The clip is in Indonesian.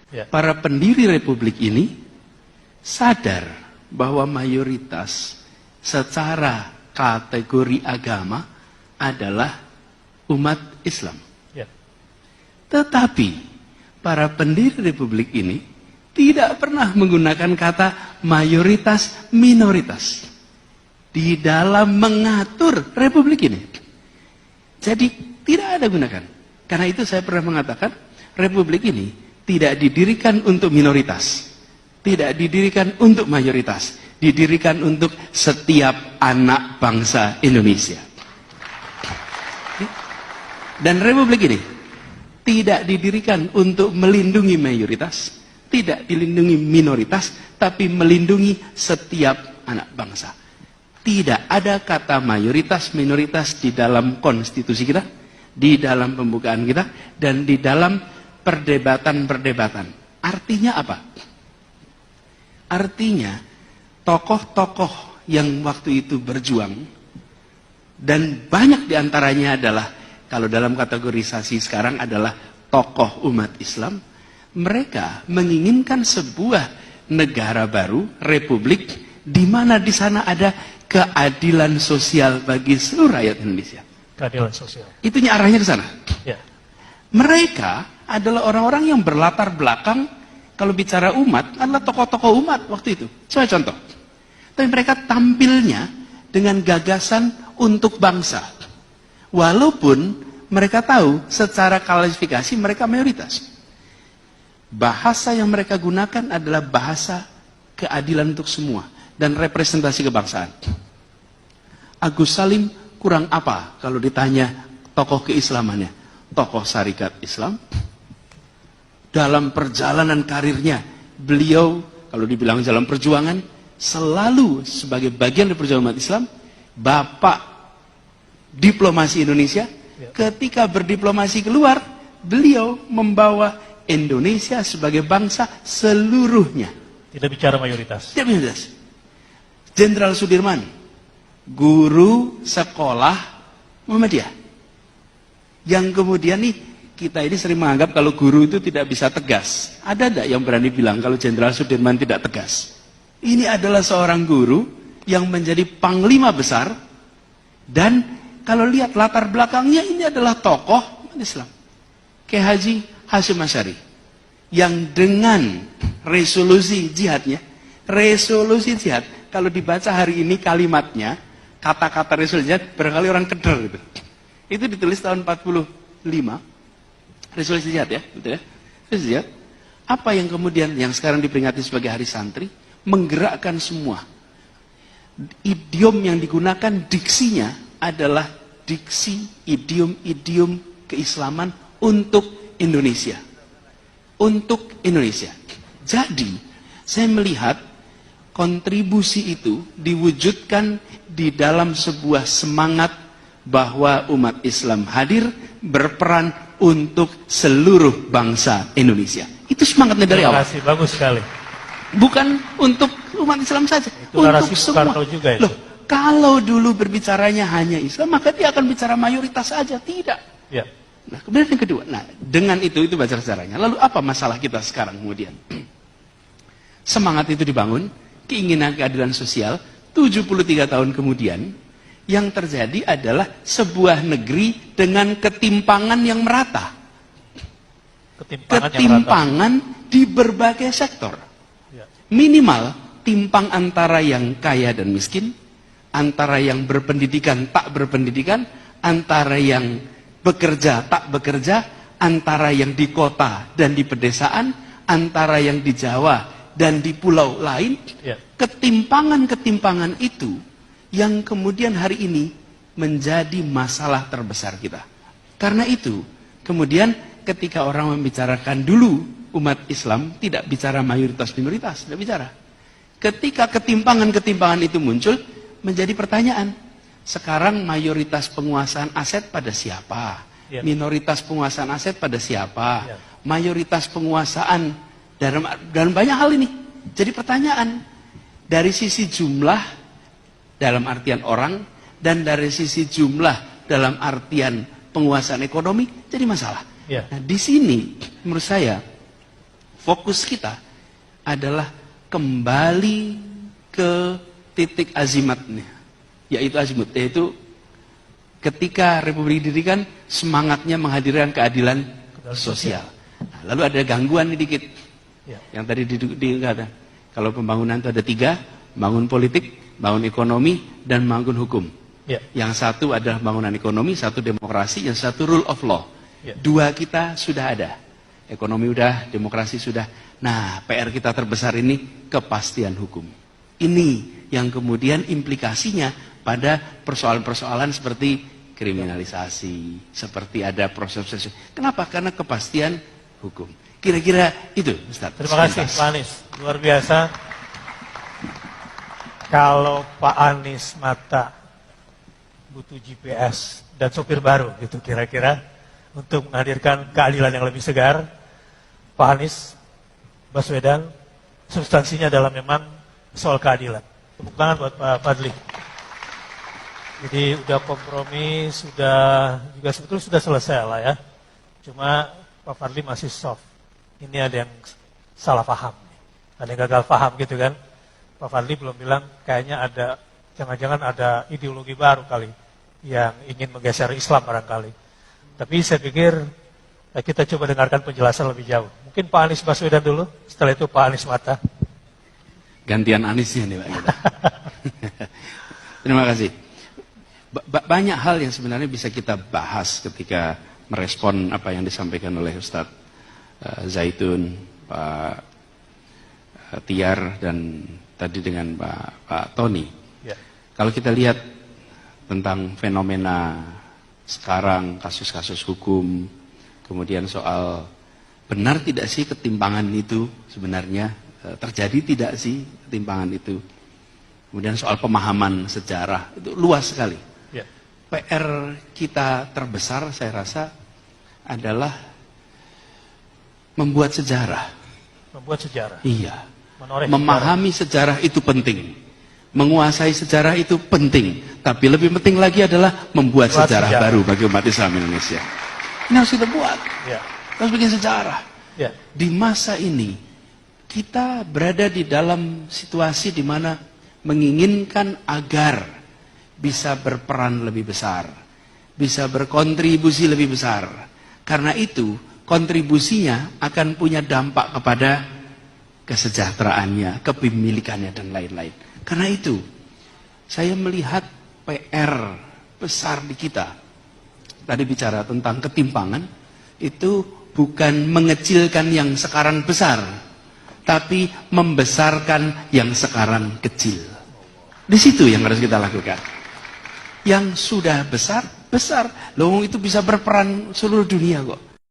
Ya. Para pendiri republik ini sadar bahwa mayoritas secara kategori agama adalah umat Islam. Ya. Tetapi para pendiri republik ini tidak pernah menggunakan kata mayoritas minoritas di dalam mengatur republik ini. Jadi tidak ada gunakan. Karena itu saya pernah mengatakan republik ini tidak didirikan untuk minoritas, tidak didirikan untuk mayoritas, didirikan untuk setiap anak bangsa Indonesia. Dan republik ini tidak didirikan untuk melindungi mayoritas, tidak dilindungi minoritas, tapi melindungi setiap anak bangsa. Tidak ada kata mayoritas minoritas di dalam konstitusi kita, di dalam pembukaan kita, dan di dalam perdebatan-perdebatan. Artinya apa? Artinya tokoh-tokoh yang waktu itu berjuang, dan banyak diantaranya adalah, kalau dalam kategorisasi sekarang adalah tokoh umat Islam, mereka menginginkan sebuah negara baru, republik, di mana di sana ada keadilan sosial bagi seluruh rakyat Indonesia. Keadilan sosial. Itunya arahnya ke sana. Ya. Mereka adalah orang-orang yang berlatar belakang, kalau bicara umat, adalah tokoh-tokoh umat waktu itu. Saya contoh. Tapi mereka tampilnya dengan gagasan untuk bangsa. Walaupun mereka tahu secara kualifikasi mereka mayoritas. Bahasa yang mereka gunakan adalah bahasa keadilan untuk semua dan representasi kebangsaan. Agus Salim kurang apa kalau ditanya tokoh keislamannya? Tokoh Syarikat Islam. Dalam perjalanan karirnya, beliau kalau dibilang dalam perjuangan selalu sebagai bagian dari perjuangan umat Islam, bapak diplomasi Indonesia. Ketika berdiplomasi keluar, beliau membawa Indonesia sebagai bangsa seluruhnya. Tidak bicara mayoritas. Tidak mayoritas. Jenderal Sudirman, guru sekolah Muhammadiyah. Yang kemudian nih, kita ini sering menganggap kalau guru itu tidak bisa tegas. Ada enggak yang berani bilang kalau Jenderal Sudirman tidak tegas? Ini adalah seorang guru yang menjadi panglima besar, dan kalau lihat latar belakangnya, ini adalah tokoh Islam. Kiai Haji Hasyim Asy'ari, yang dengan resolusi jihadnya, resolusi jihad, kalau dibaca hari ini kalimatnya, kata-kata resolusi jihad, barangkali orang keder gitu. Itu ditulis tahun 45, resolusi jihad ya, betul ya? Resolusi jihad. Apa yang kemudian, yang sekarang diperingati sebagai Hari Santri, menggerakkan semua. Idiom yang digunakan, diksinya, adalah diksi idiom-idiom keislaman untuk Indonesia. Untuk Indonesia. Jadi, saya melihat kontribusi itu diwujudkan di dalam sebuah semangat bahwa umat Islam hadir berperan untuk seluruh bangsa Indonesia. Itu semangatnya dari awal. Terima kasih, bagus sekali. Bukan untuk umat Islam saja, Itu untuk semua. semua. Juga itu. Loh, kalau dulu berbicaranya hanya Islam, maka dia akan bicara mayoritas saja. Tidak. Ya. Nah, kemudian yang kedua, nah dengan itu baca sejarahnya. Lalu apa masalah kita sekarang kemudian? Semangat itu dibangun, keinginan keadilan sosial, 73 tahun kemudian, yang terjadi adalah sebuah negeri dengan ketimpangan yang merata. Ketimpangan di berbagai sektor. Ya. Minimal, timpang antara yang kaya dan miskin, antara yang berpendidikan tak berpendidikan, antara yang bekerja tak bekerja, antara yang di kota dan di pedesaan, antara yang di Jawa dan di pulau lain. Ya. Ketimpangan-ketimpangan itu yang kemudian hari ini menjadi masalah terbesar kita. Karena itu, kemudian ketika orang membicarakan dulu umat Islam, tidak bicara mayoritas minoritas, tidak bicara. Ketika ketimpangan-ketimpangan itu muncul, menjadi pertanyaan. Sekarang mayoritas penguasaan aset pada siapa? Ya. Minoritas penguasaan aset pada siapa? Ya. Mayoritas penguasaan dalam banyak hal ini. Jadi pertanyaan, dari sisi jumlah dalam artian orang, dan dari sisi jumlah dalam artian penguasaan ekonomi, jadi masalah. Ya. Nah, di sini menurut saya fokus kita adalah kembali ke titik azimatnya, yaitu ketika Republik didirikan, semangatnya menghadirkan keadilan sosial. Nah, lalu ada gangguan nih dikit, yang tadi dikatakan, kalau pembangunan itu ada 3, bangun politik, bangun ekonomi, dan bangun hukum. Yang satu adalah bangunan ekonomi, satu demokrasi, yang satu rule of law. 2 kita sudah ada, ekonomi udah, demokrasi sudah. Nah, PR kita terbesar ini kepastian hukum. Ini yang kemudian implikasinya pada persoalan-persoalan seperti kriminalisasi, seperti ada proses-proses. Kenapa? Karena kepastian hukum. Kira-kira itu, Ustaz. Terima kasih, Pak Anies. Luar biasa. Kalau Pak Anies Mata butuh GPS dan sopir baru, gitu kira-kira, untuk menghadirkan keadilan yang lebih segar, Pak Anies Baswedan, substansinya adalah memang soal keadilan. Tepuk tangan buat Pak Fadli. Jadi udah kompromi, juga sebetulnya sudah selesai lah ya. Cuma Pak Fadli masih soft. Ini ada yang salah paham, ada yang gagal paham gitu kan. Pak Fadli belum bilang kayaknya ada, jangan-jangan ada ideologi baru kali yang ingin menggeser Islam barangkali. Tapi saya pikir kita coba dengarkan penjelasan lebih jauh. Mungkin Pak Anies Baswedan dulu, setelah itu Pak Anies Mata. Gantian Aniesnya nih Pak. Terima kasih. Banyak hal yang sebenarnya bisa kita bahas ketika merespon apa yang disampaikan oleh Ustadz Zaitun, Pak Tiar, dan tadi dengan Pak Tony. Kalau kita lihat tentang fenomena sekarang, kasus-kasus hukum, kemudian soal benar tidak sih ketimpangan itu sebenarnya terjadi, tidak sih ketimpangan itu. Kemudian soal pemahaman sejarah, itu luas sekali. PR kita terbesar saya rasa adalah membuat sejarah. Membuat sejarah. Iya. Memahami sejarah itu penting. Menguasai sejarah itu penting. Tapi lebih penting lagi adalah membuat sejarah baru bagi umat Islam Indonesia. Ini harus kita buat. Harus bikin sejarah. Di masa ini kita berada di dalam situasi di mana menginginkan agar bisa berperan lebih besar, bisa berkontribusi lebih besar. Karena itu, kontribusinya akan punya dampak kepada kesejahteraannya, kepemilikannya, dan lain-lain. Karena itu, saya melihat PR besar di kita. Tadi bicara tentang ketimpangan, itu bukan mengecilkan yang sekarang besar, tapi membesarkan yang sekarang kecil. Di situ yang harus kita lakukan. Yang sudah besar, besar. Loh, itu bisa berperan seluruh dunia kok.